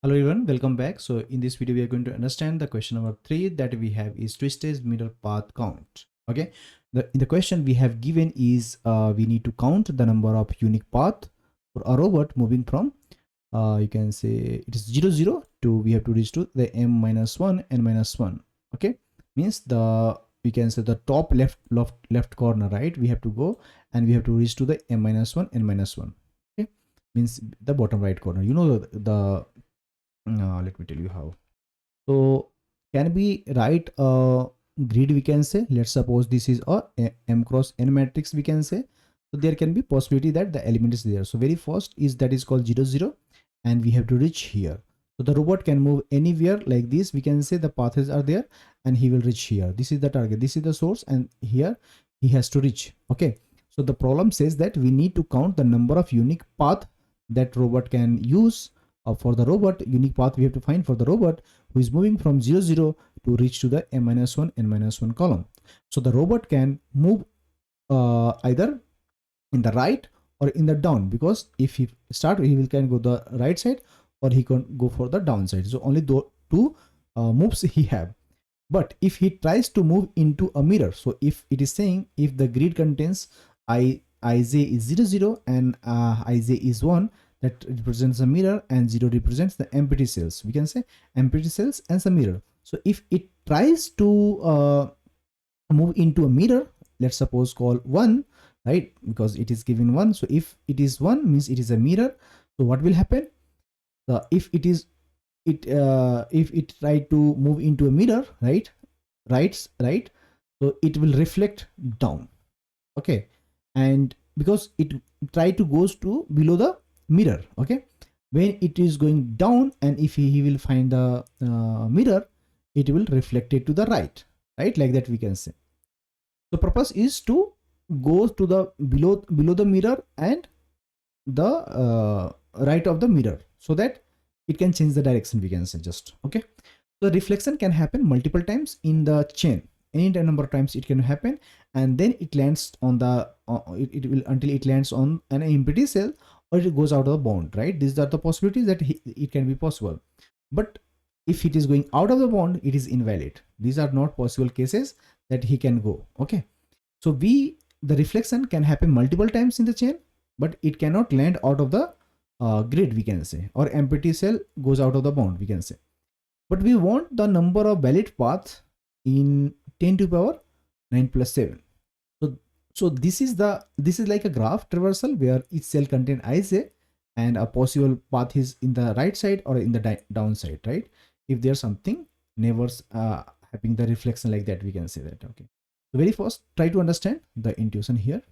Hello everyone, welcome back. So in this video we are going to understand the question number 3 that we have is twisted middle path count. Okay, in the question we have given is we need to count the number of unique path for a robot moving from you can say it is 0 0 to we have to reach to the m minus 1 n minus 1. Okay, means we can say the top left corner, right? We have to go and we have to reach to the m minus 1 n minus 1. Okay, means the bottom right corner, you know, the let me tell you how. So can we write a grid, we can say. Let's suppose this is a m cross n matrix, we can say. So there can be possibility that the element is there. So very first is that is called 0 0 and we have to reach here. So the robot can move anywhere like this, we can say the paths are there and he will reach here. This is the target, this is the source, and here he has to reach. Okay, so the problem says that we need to count the number of unique path that robot can use. For the robot, unique path we have to find for the robot who is moving from 0 0 to reach to the m minus 1 n minus 1 column. So the robot can move either in the right or in the down, because if he start he will can go the right side or he can go for the down side. So only the two moves he have. But if he tries to move into a mirror, so if it is saying if the grid contains ij is 0 0 and ij is 1, that represents a mirror, and 0 represents the empty cells, we can say empty cells and some mirror. So if it tries to move into a mirror, let's suppose call 1, right, because it is given 1. So if it is 1 means it is a mirror. So what will happen, if it is if it try to move into a mirror, right, so it will reflect down. Okay, and because it try to goes to below the mirror. Okay, when it is going down and if he will find the mirror, it will reflect it to the right, like that we can say. The purpose is to go to the below the mirror and the right of the mirror, so that it can change the direction, we can say just. Okay, the reflection can happen multiple times in the chain, any number of times it can happen, and then it lands on the it will until it lands on an empty cell or it goes out of the bond, right? These are the possibilities that it can be possible. But if it is going out of the bond, it is invalid. These are not possible cases that he can go. Okay, so the reflection can happen multiple times in the chain, but it cannot land out of the grid, we can say, or empty cell goes out of the bond, we can say. But we want the number of valid paths in 10 to the power 9 plus 7. So this is like a graph traversal where each cell contains ij and a possible path is in the right side or in the downside, right? If there's something neighbors having the reflection like that, we can say that. Okay, so very first try to understand the intuition here.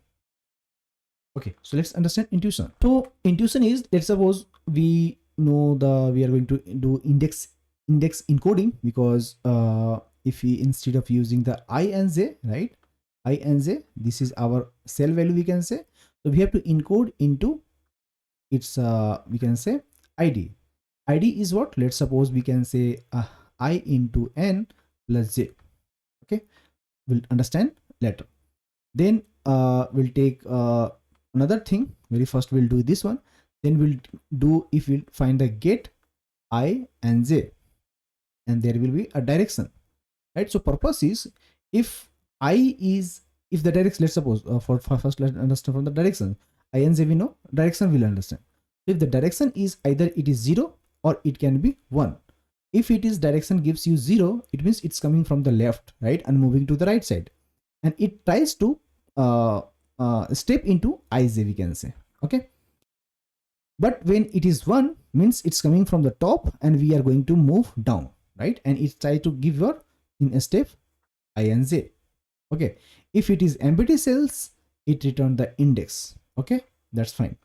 Okay, so let's understand intuition. So intuition is, let's suppose we know we are going to do index encoding, because if we, instead of using the I and j, right, I and j, this is our cell value, we can say. So we have to encode into its we can say id. Id is what? Let's suppose we can say I into n plus j. Okay, we'll understand later. Then we'll take another thing. Very first we'll do this one, then we'll do, if we'll find the get I and j, and there will be a direction, right? So purpose is, if the direction, let's suppose for first let's understand from the direction. I and j we know, direction we'll understand. If the direction is either it is 0 or it can be 1. If it is direction gives you 0, it means it's coming from the left, right, and moving to the right side, and it tries to step into ij, we can say. Okay, but when it is 1 means it's coming from the top and we are going to move down, right, and it tries to give your in a step I and j. Okay, if it is empty cells, it return the index. Okay, that's fine.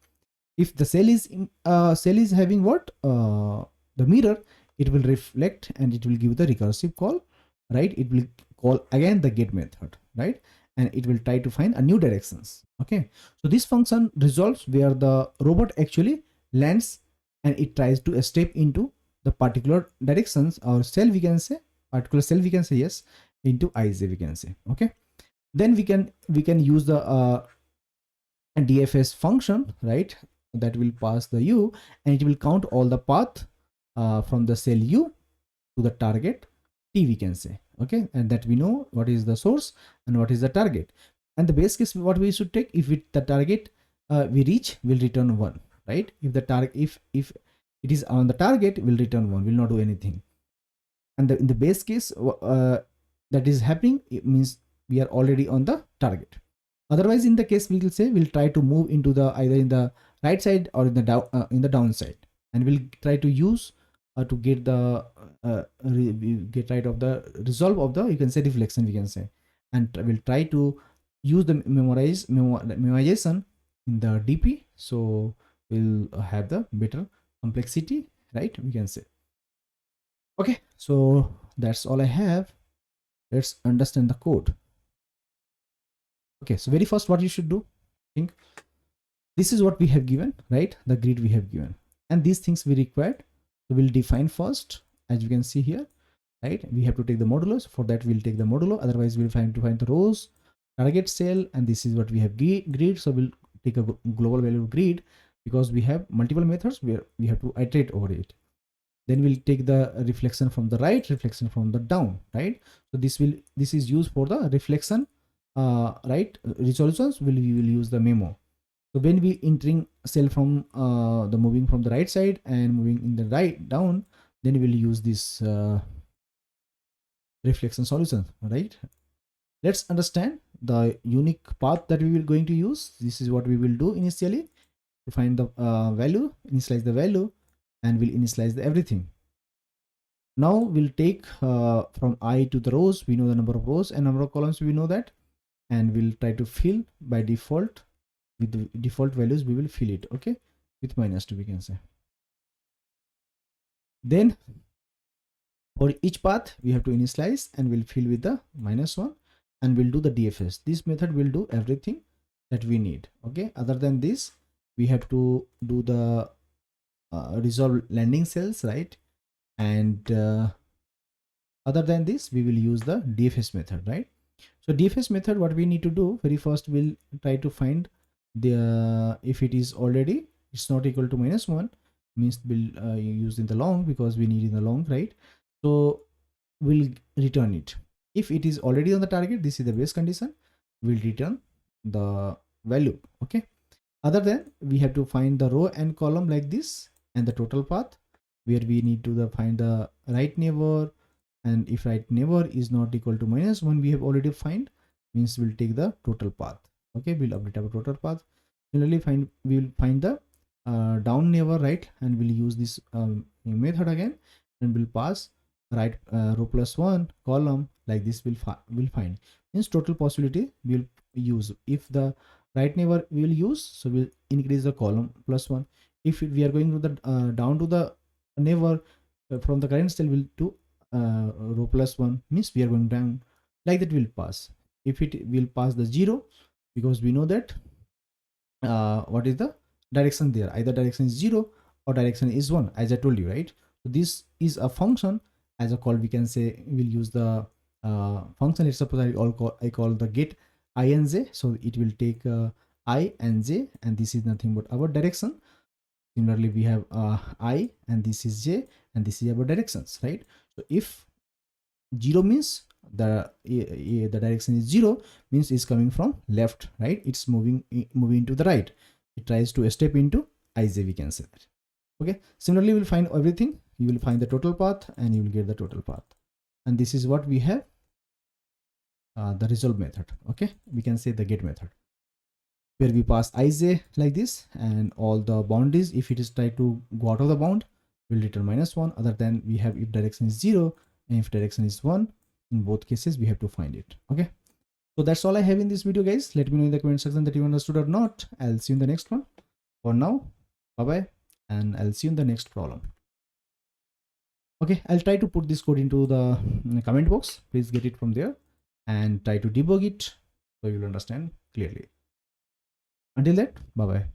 If the cell is having what the mirror, it will reflect and it will give the recursive call, right? It will call again the get method, right, and it will try to find a new directions. Okay, so this function resolves where the robot actually lands and it tries to step into the particular directions or cell, we can say, particular cell, we can say, yes, into ij, we can say. Okay, then we can use the DFS function, right, that will pass the u and it will count all the path from the cell U to the target T, we can say. Okay, and that we know what is the source and what is the target. And the base case, what we should take, if the target we reach, will return 1, right? If the target, if it is on the target, will return 1, will not do anything. And in the base case that is happening, it means we are already on the target. Otherwise, in the case, we will say we'll try to move into the either in the right side or in the downside, and we'll try to use to get the get rid of the resolve of the, you can say, reflection, we can say, and we'll try to use the memoization in the DP, so we'll have the better complexity, right? We can say. Okay, so that's all I have. Let's understand the code. Okay, so very first, what you should do, think this is what we have given, right? The grid we have given, and these things we required. So we'll define first, as you can see here, right? We have to take the modulus. For that, we'll take the modulo. Otherwise, we'll find the rows, target cell, and this is what we have grid. So we'll take a global value of grid because we have multiple methods where we have to iterate over it. Then we'll take the reflection from the right, reflection from the down, right? So this is used for the reflection, right? Resolutions we will use the memo. So when we entering cell from the moving from the right side and moving in the right down, then we'll use this reflection solution, right? Let's understand the unique path that we will going to use. This is what we will do initially to find the value, initialize the value, and we'll initialize the everything. Now we'll take from I to the rows. We know the number of rows and number of columns, we know that, and we'll try to fill by default with the default values. We will fill it, okay, with -2, we can say. Then for each path we have to initialize and we'll fill with the -1, and we'll do the DFS. This method will do everything that we need. Okay, other than this, we have to do the resolve landing cells, right? And other than this, we will use the DFS method, right? So DFS method, what we need to do, very first we'll try to find the if it is already, it's not equal to -1, means we'll use in the long, because we need in the long, right? So we'll return it. If it is already on the target, this is the base condition, we'll return the value. Okay, other than, we have to find the row and column like this, and the total path, where we need to find the right neighbor, and if right neighbor is not equal to -1, we have already find, means we'll take the total path. Okay, we'll update our total path. Similarly, we will find the down neighbor, right, and we'll use this method again, and we'll pass right row +1 column, like this. We'll find, means total possibility we'll use. If the right neighbor we will use, so we'll increase the column +1. If we are going to the down to the neighbor from the current cell, we'll do row +1, means we are going down, like that will pass. If it will pass the 0, because we know that what is the direction there, either direction is 0 or direction is 1, as I told you, right? So this is a function as a call, we can say. We'll use the function. Let's suppose I call the get I and j, so it will take I and j, and this is nothing but our direction. Similarly, we have I, and this is j, and this is our directions, right? So if 0 means the direction is 0, means it's coming from left, right? It's moving to the right. It tries to step into ij, we can say that. Okay, similarly, we'll find everything. You will find the total path, and you will get the total path. And this is what we have the resolve method. Okay, we can say the get method, where we pass ij like this, and all the boundaries, if it is try to go out of the bound, will return -1. Other than, we have if direction is 0 and if direction is 1. In both cases, we have to find it. Okay, so that's all I have in this video, guys. Let me know in the comment section that you understood or not. I'll see you in the next one. For now, bye bye, and I'll see you in the next problem. Okay, I'll try to put this code into the comment box. Please get it from there and try to debug it so you'll understand clearly. Until that, bye bye.